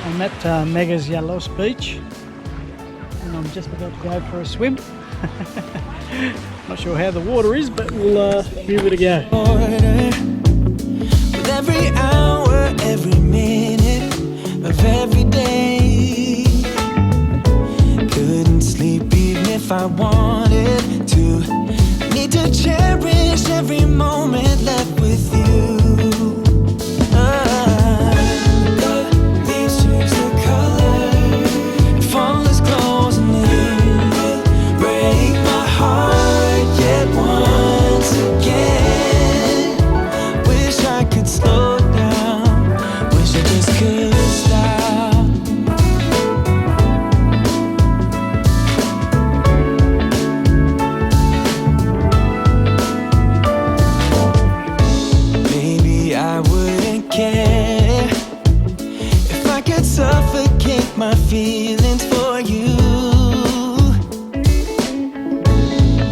I'm at Megas Gialos Beach and I'm just about to go for a swim. Not sure how the water is, but we'll give it a go. With every hour, every minute of every day, couldn't sleep even if I wanted to. Need to cherish every moment left with you. Suffocate my feelings for you,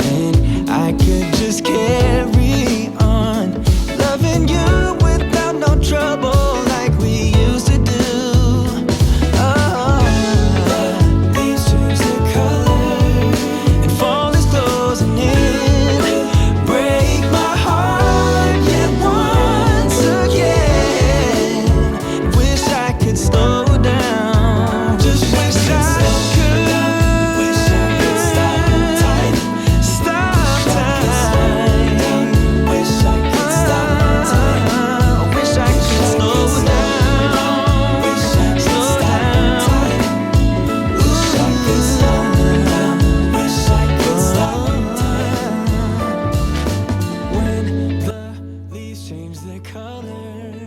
and I could just carry on loving you without no trouble like we used to do. Oh, leaves change their color and fall is closing in. Break my heart yet once again. Wish I could slow change their color.